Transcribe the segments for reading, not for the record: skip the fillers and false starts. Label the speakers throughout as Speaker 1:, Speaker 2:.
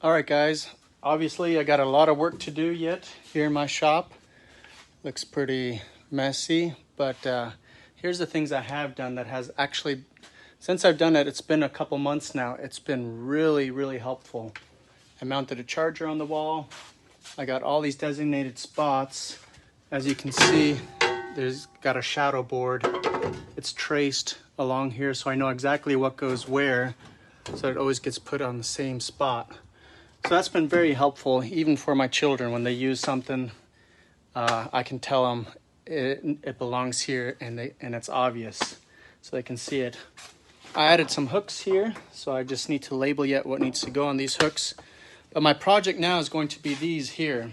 Speaker 1: All right, guys. Obviously, I got a lot of work to do yet here in my shop. Looks pretty messy, but here's the things I have done that has actually, since I've done it, it's been a couple months now. It's been really, really helpful. I mounted a charger on the wall. I got all these designated spots. As you can see, there's got a shadow board. It's traced along here, so I know exactly what goes where, so it always gets put on the same spot. So that's been very helpful, even for my children. When they use something, I can tell them it belongs here, and it's obvious, so they can see it. I added some hooks here, so I just need to label yet what needs to go on these hooks. But my project now is going to be these here.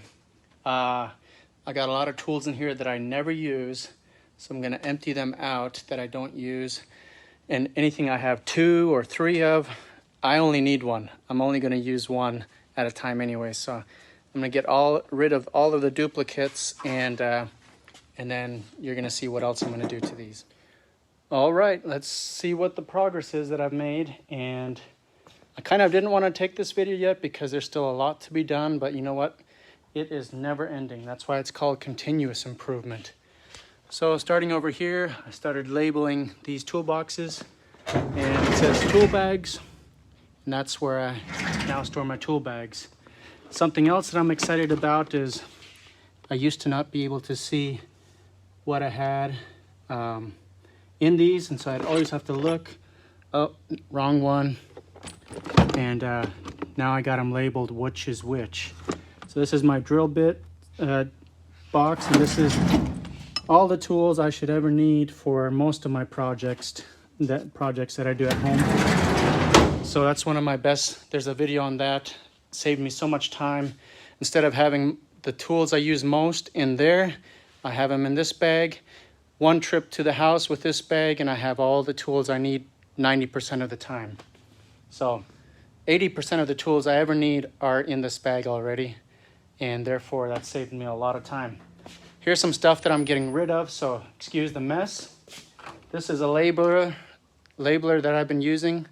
Speaker 1: I got a lot of tools in here that I never use, so I'm going to empty them out that I don't use. And anything I have 2 or 3 of, I only need one. I'm only going to use one at a time anyway. So I'm going to get rid of all of the duplicates, and then you're going to see what else I'm going to do to these. All right, let's see what the progress is that I've made. And I kind of didn't want to take this video yet because there's still a lot to be done, but you know what? It is never ending. That's why it's called continuous improvement. So starting over here, I started labeling these toolboxes, and it says tool bags, and that's where I now store my tool bags. Something else that I'm excited about is I used to not be able to see what I had in these, and so I'd always have to look. Oh, wrong one. And now I got them labeled which is which. So this is my drill bit box, and this is all the tools I should ever need for most of my projects that I do at home. So that's one of my best. There's a video on that. It saved me so much time. Instead of having the tools I use most in there, I have them in this bag. One trip to the house with this bag, and I have all the tools I need 90% of the time. So 80% of the tools I ever need are in this bag already, and therefore that saved me a lot of time. Here's some stuff that I'm getting rid of, so excuse the mess. This is a labeler that I've been using.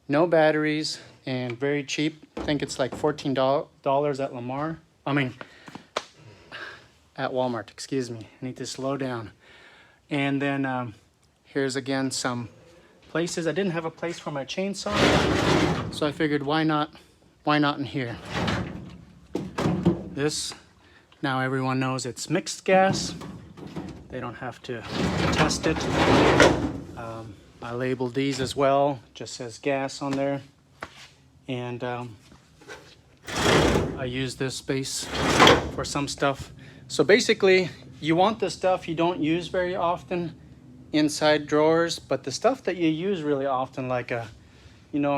Speaker 1: No batteries and very cheap. I think it's like $14 at Lamar. At Walmart, excuse me. I need to slow down. And then here's again some places. I didn't have a place for my chainsaw, so I figured why not in here. This, now everyone knows it's mixed gas. They don't have to test it. I labeled these as well, just says gas on there. And I use this space for some stuff. So basically, you want the stuff you don't use very often inside drawers, but the stuff that you use really often, like a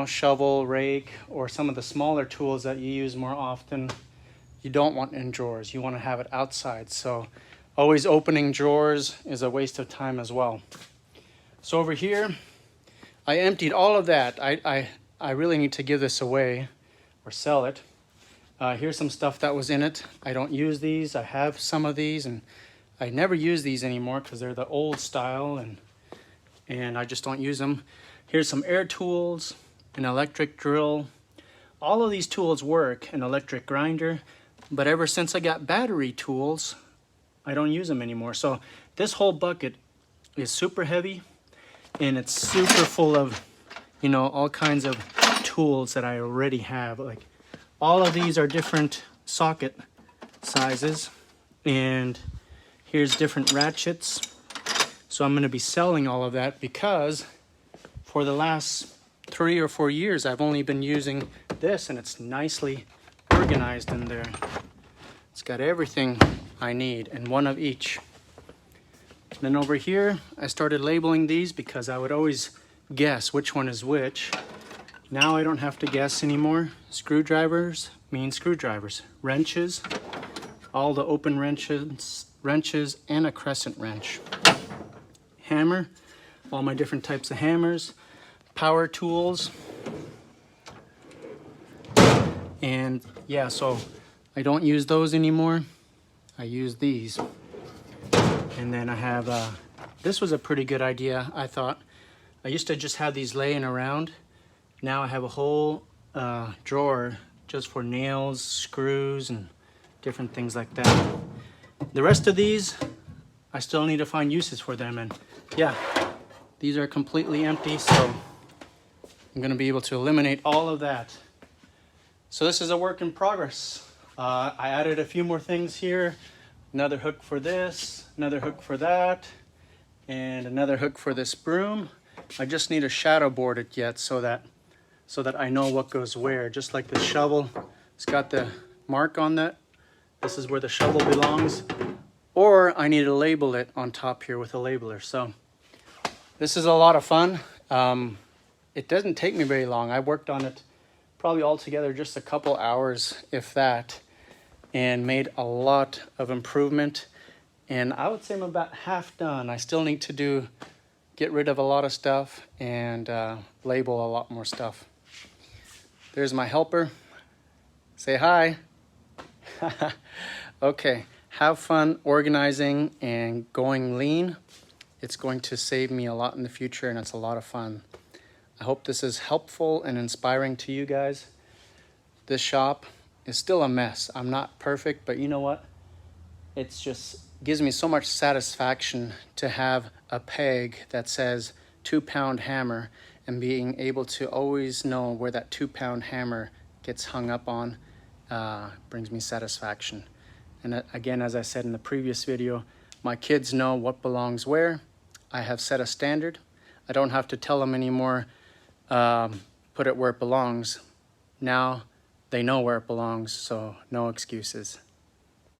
Speaker 1: shovel, rake, or some of the smaller tools that you use more often, you don't want in drawers. You want to have it outside. So always opening drawers is a waste of time as well. So over here, I emptied all of that. I really need to give this away or sell it. Here's some stuff that was in it. I don't use these. I have some of these, and I never use these anymore because they're the old style, and I just don't use them. Here's some air tools, an electric drill. All of these tools work, an electric grinder, but ever since I got battery tools, I don't use them anymore. So this whole bucket is super heavy, and it's super full of, all kinds of tools that I already have. Like all of these are different socket sizes, and here's different ratchets. So I'm going to be selling all of that because for the last 3 or 4 years, I've only been using this, and it's nicely organized in there. It's got everything I need and one of each. And then over here, I started labeling these because I would always guess which one is which. Now I don't have to guess anymore. Screwdrivers mean screwdrivers. Wrenches, all the open wrenches and a crescent wrench. Hammer, all my different types of hammers. Power tools. And yeah, so I don't use those anymore. I use these. And then I have, this was a pretty good idea, I thought. I used to just have these laying around. Now I have a whole drawer just for nails, screws, and different things like that. The rest of these, I still need to find uses for them, and yeah, these are completely empty, so I'm gonna be able to eliminate all of that. So this is a work in progress. I added a few more things here. Another hook for this, another hook for that, and another hook for this broom. I just need to shadow board it yet so that I know what goes where. Just like the shovel, it's got the mark on that. This is where the shovel belongs. Or I need to label it on top here with a labeler. So this is a lot of fun. It doesn't take me very long. I worked on it probably altogether just a couple hours, if that, and made a lot of improvement. And I would say I'm about half done. I still need to get rid of a lot of stuff and label a lot more stuff. There's my helper. Say hi. Okay, have fun organizing and going lean. It's going to save me a lot in the future, and it's a lot of fun. I hope this is helpful and inspiring to you guys. This shop is still a mess. I'm not perfect, but you know what? It's just gives me so much satisfaction to have a peg that says 2-pound hammer and being able to always know where that 2-pound hammer gets hung up on brings me satisfaction. And again, as I said in the previous video, my kids know what belongs where. I have set a standard. I don't have to tell them anymore, put it where it belongs. Now they know where it belongs, so no excuses.